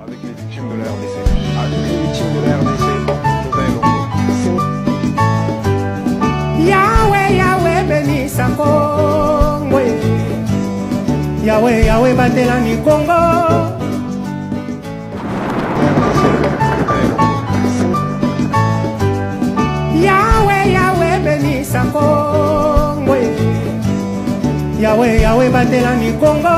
Avec les victimes de la RDC. Avec les victimes de la RDC, Yahweh, Yahweh, bénisse Congo. Yahweh, Yahweh, batelani Congo. Yahweh, Yahweh, bénisse Congo. Yahweh, Yahweh, batelani Congo.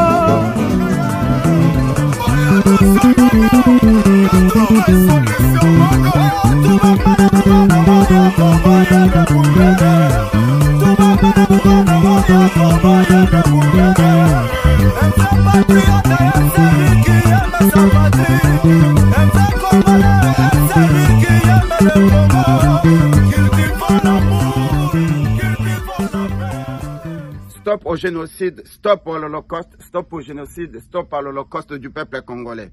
Stop au génocide, stop à l'Holocauste, stop au génocide, stop à l'Holocauste du peuple congolais.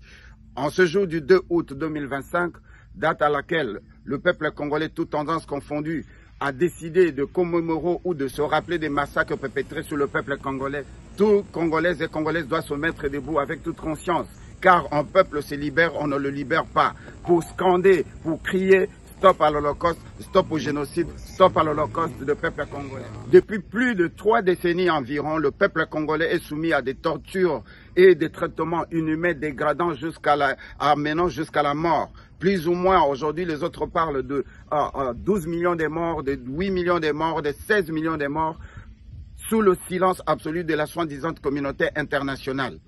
En ce jour du 2 août 2025, date à laquelle le peuple congolais, toutes tendances confondues, a décidé de commémorer ou de se rappeler des massacres perpétrés sur le peuple congolais, tous Congolais et Congolaises doivent se mettre debout avec toute conscience, car un peuple se libère, on ne le libère pas, pour scander, pour crier stop à l'Holocauste, stop au génocide, stop à l'Holocauste du peuple congolais. Depuis plus de 3 décennies environ, le peuple congolais est soumis à des tortures et des traitements inhumains dégradants amenant jusqu'à la mort. Plus ou moins, aujourd'hui, les autres parlent de 12 millions de morts, de 8 millions de morts, de 16 millions de morts, sous le silence absolu de la soi-disant communauté internationale.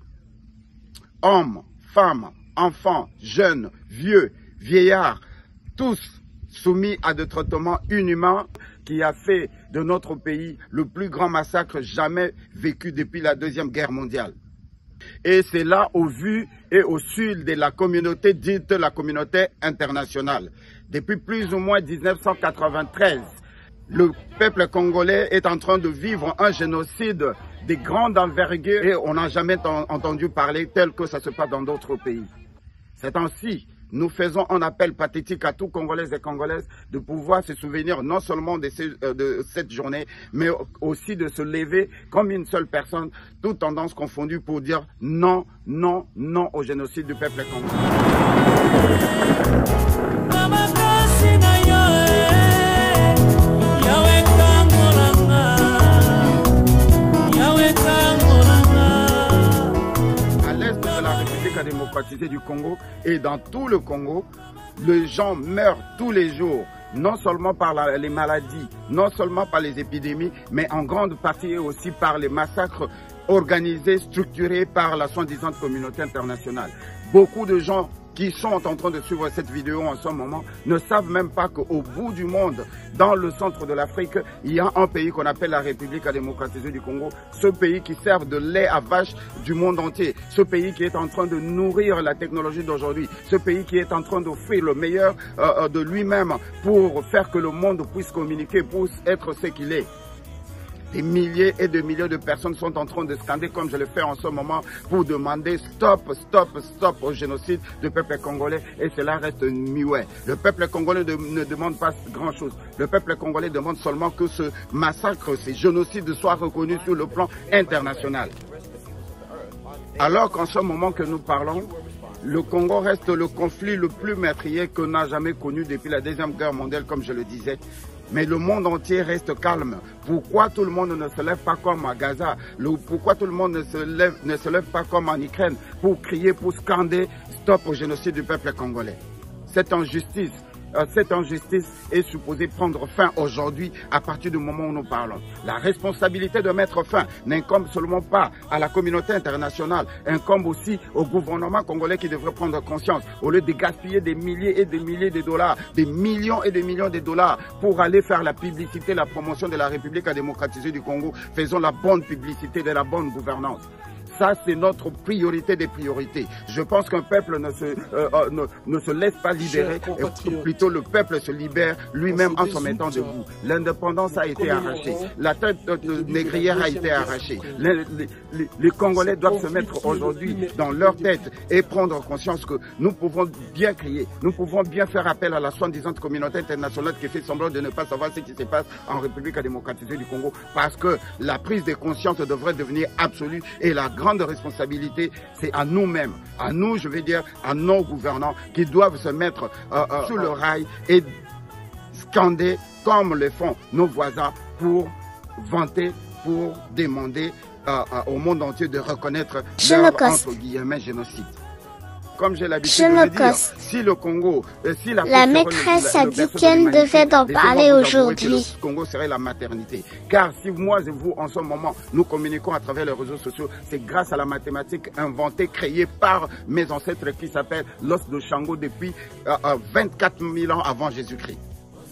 Hommes, femmes, enfants, jeunes, vieux, vieillards, tous soumis à des traitements inhumains qui a fait de notre pays le plus grand massacre jamais vécu depuis la Deuxième Guerre mondiale. Et c'est là au vu et au sud de la communauté dite la communauté internationale. Depuis plus ou moins 1993, le peuple congolais est en train de vivre un génocide de grande envergure et on n'a jamais entendu parler tel que ça se passe dans d'autres pays. C'est ainsi. Nous faisons un appel pathétique à tous Congolais et Congolaises de pouvoir se souvenir non seulement de cette journée, mais aussi de se lever comme une seule personne, toutes tendances confondues, pour dire non, non, non au génocide du peuple congolais. Démocratisé du Congo et dans tout le Congo, les gens meurent tous les jours, non seulement par les maladies, non seulement par les épidémies, mais en grande partie aussi par les massacres organisés, structurés par la soi-disant communauté internationale. Beaucoup de gens qui sont en train de suivre cette vidéo en ce moment ne savent même pas qu'au bout du monde, dans le centre de l'Afrique, il y a un pays qu'on appelle la République démocratisée du Congo, ce pays qui sert de lait à vache du monde entier, ce pays qui est en train de nourrir la technologie d'aujourd'hui, ce pays qui est en train d'offrir le meilleur de lui-même pour faire que le monde puisse communiquer, puisse être ce qu'il est. Des milliers et des milliers de personnes sont en train de scander, comme je le fais en ce moment, pour demander stop, stop, stop au génocide du peuple congolais, et cela reste muet. Le peuple congolais ne demande pas grand-chose. Le peuple congolais demande seulement que ce massacre, ces génocides soient reconnus sur le plan international. Alors qu'en ce moment que nous parlons, le Congo reste le conflit le plus meurtrier que n'a jamais connu depuis la Deuxième Guerre mondiale, comme je le disais. Mais le monde entier reste calme. Pourquoi tout le monde ne se lève pas comme à Gaza? Pourquoi tout le monde ne se lève pas comme en Ukraine pour crier, pour scander stop au génocide du peuple congolais? Cette injustice est supposée prendre fin aujourd'hui à partir du moment où nous parlons. La responsabilité de mettre fin n'incombe seulement pas à la communauté internationale, incombe aussi au gouvernement congolais qui devrait prendre conscience. Au lieu de gaspiller des milliers et des milliers de dollars, des millions et des millions de dollars pour aller faire la publicité, la promotion de la République démocratisée du Congo, faisons la bonne publicité de la bonne gouvernance. Ça, c'est notre priorité des priorités. Je pense qu'un peuple ne se laisse pas libérer, et plutôt le peuple se libère lui-même en se mettant debout. L'indépendance a été arrachée, la tête négrière a été arrachée. Les Congolais doivent se mettre aujourd'hui dans leur tête et prendre conscience que nous pouvons bien crier, nous pouvons bien faire appel à la soi-disant communauté internationale qui fait semblant de ne pas savoir ce qui se passe en République démocratisée du Congo, parce que la prise de conscience devrait devenir absolue et la grande grande responsabilité, c'est à nous-mêmes, à nous, je veux dire, à nos gouvernants qui doivent se mettre sur le rail et scander comme le font nos voisins pour vanter, pour demander au monde entier de reconnaître leur, entre guillemets, génocide. Comme j'ai l'habitude de le dire, si le Congo, si la maîtresse a dit qu'elle devait en parler aujourd'hui. Le Congo serait la maternité. Car si moi et vous, en ce moment, nous communiquons à travers les réseaux sociaux, c'est grâce à la mathématique inventée, créée par mes ancêtres qui s'appelle l'os de Shango depuis 24 000 ans avant Jésus-Christ.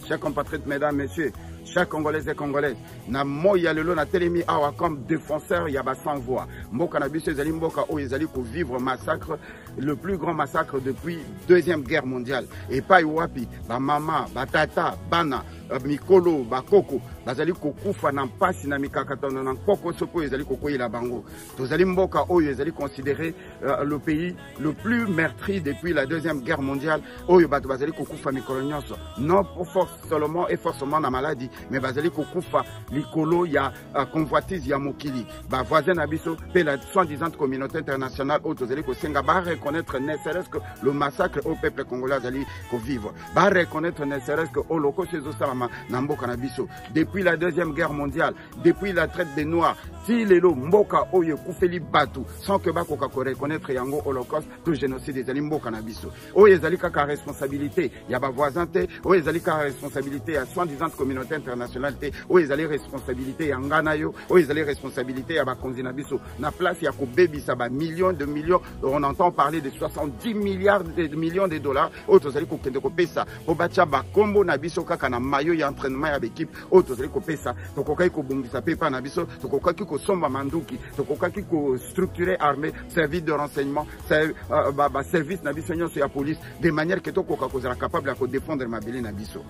Chers compatriotes, mesdames, messieurs, chers Congolais et Congolaises, na moya lelo na telemi awa comme défenseur yaba sans voix. Mboka na biso ezali mboka o ezali ko vivre massacre, le plus grand massacre depuis Deuxième Guerre mondiale. Et pas wapi, ba mama, ba tata, bana, mikolo, ba koko, bazali ko kufa na mpasi na mikakatono na koko soko ezali ko koyela bango. Tozali mboka oyo ezali considéré le pays le plus meurtri depuis la Deuxième Guerre mondiale. Oyo bato bazali ko kufa mikolo nyonso. Non pour force seulement et forcément na maladie, mais bazali ko kufa likolo ya convoitise ya mokili. Ba voisin na biso pe la soi-disant communauté internationale oyo tozali ko senga ba reconnaître ne serait-ce que le massacre au peuple congolais azali ko vivre. Ba reconnaître ne serait-ce que holocauste ezosala na mboka na biso. Depuis la Deuxième Guerre mondiale, depuis la traite des Noirs, si lelo mboka oyo kufeli batu sans que bakoka ko reconnaître yango holocauste tout génocide ezali mboka na biso. Oyo ezali kaka responsabilité ya ba voisin te, oyo ezali kaka responsabilité ya soi-disant communauté internationale te, oyo ezali responsabilité ya ngana yo, oyo ezali responsabilité ya bakonzi na biso. Na place ya ko bebisa ba millions de millions, on entend parler de 70 milliards de millions de dollars, oyo tozali ko kende ko pesa po batia ba kombo na biso kaka na mayo ya entraînement ya l'équipe, oyo tozali ko pesa tokokai ko bongisa pepa na biso, tokokai ko somba manduki, tokokai ko structurer armée, service de renseignement, service na biso nyonso ya police, de manière que tokoka ko sera capable de défendre mabele na biso.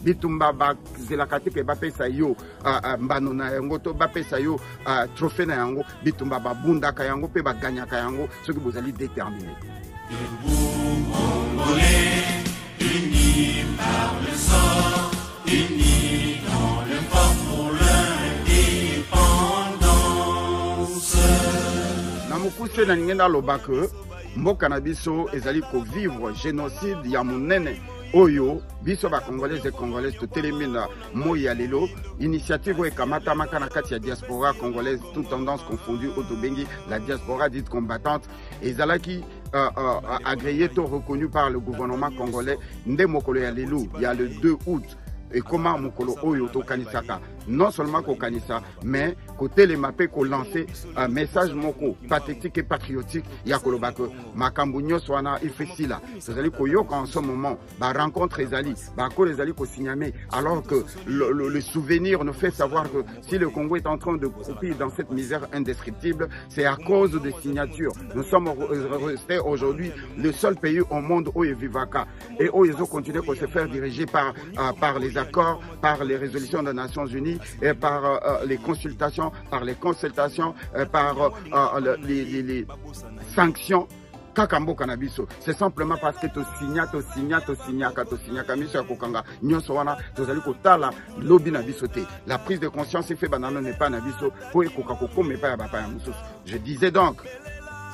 Bitumba ba zelakati ke bapesa yo mbano na yango to bapesa yo trophée na yango, bitumba ba bundaka yango pe ba ganyaka yango soki bozali déterminé. Unis par le sang, unis dans le corps pour l'indépendance. Na mokuse na ngenda lobake mboka na biso ezali ko vivre génocide ya monene. Oyo, biso ba Congolais et Congolaises to telemina moya lelo, initiative ekamata makana kati ya diaspora congolaise, toute tendance confondue, autobengi, la diaspora dite combattante, ezalaki agréé to reconnu par le gouvernement congolais, nde mokolo ya lelo, il y a le 2 août. Et comment mokolo oyo to kanisaka, non seulement ko kanisa, mais côté les mappé ko lancer un message moko pathétique et patriotique ya kolobako makambu nyonso wana ifesila tozali koyoka en ce moment ba rencontre ezali ba ko ezali ko signamé alors que le souvenir nous fait savoir que si le Congo est en train de croupir dans cette misère indescriptible, c'est à cause des signatures. Nous sommes restés aujourd'hui le seul pays au monde où il vivaka et où ils ont continué à se faire diriger par les accords, par les résolutions des Nations Unies et par les consultations, par les sanctions. Kakambo Kanabiso, c'est simplement parce que tu signes miso ya kokanga nyonso wana tozali kotala lobi na biso te. La prise de conscience fait banano n'est pas na biso po ekoka kokome pa ya bapa ya mususu. Je disais donc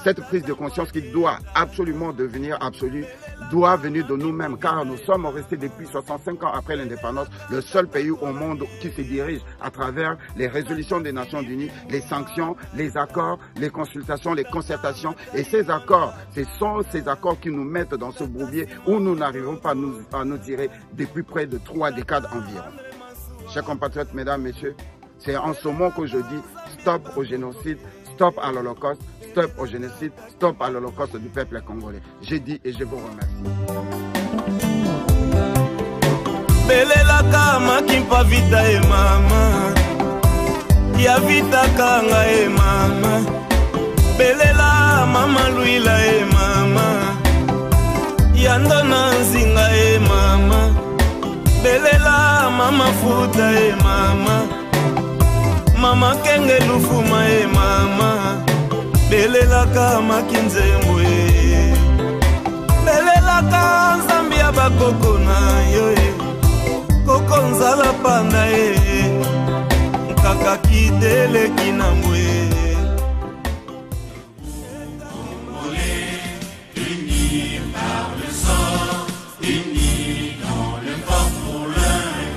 cette prise de conscience qui doit absolument devenir absolue doit venir de nous-mêmes, car nous sommes restés depuis 65 ans après l'indépendance le seul pays au monde qui se dirige à travers les résolutions des Nations Unies, les sanctions, les accords, les consultations, les concertations. Et ces accords, ce sont ces accords qui nous mettent dans ce bourbier où nous n'arrivons pas à nous tirer depuis près de 3 décades environ. Chers compatriotes, mesdames, messieurs, c'est en ce moment que je dis stop au génocide, stop à l'Holocauste, stop au génocide, stop à l'Holocauste du peuple congolais. J'ai dit et je vous remercie. Belelaka makimpa vita e mama, ya vita kanga e mama, belela mama luila e mama, yandona nzinga e mama, belela mama futa e mama, mama kenge lufuma e mama, belelaka makinzembo e, belelaka nzambi ya bakoko na yo e, koko nzala panda e, nkaka kidele kinambo e. par le sort, unis dans le corps pour l'indépendance.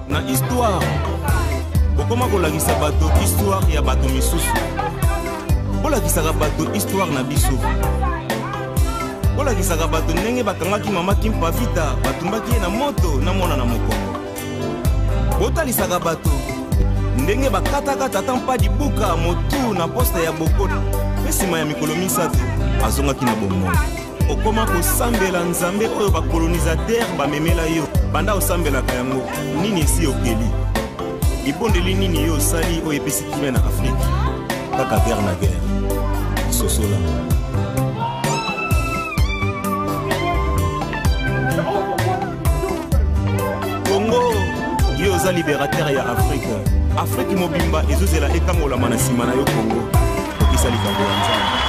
Na histoire bokoma kolakisa bato histoire ya bato misusu, bolakisaka bato histoire na biso, bolakisaka bato ndenge bakangaki mama Kimpa Vita batumbaki ye na moto na mwana na mokongo, botalisaka bato ndenge bakatakata ata mpa dibuka motu na posta ya Bokoto mpe nsima ya mikolo misato azongaki na bomoi. Okoma kosambela nzambe oyo bakolonisateur bamemela yo banda osambelaka yango nini esi okeli libondeli nini yo osali oyo epesi kimia na Afrique kaka guerre na guerre sosola. Congo yo oza libérateur ya Afrique. Afrique mobimba ezozela ekangolama na nsima na yo Congo okisa likambo ya nzambe.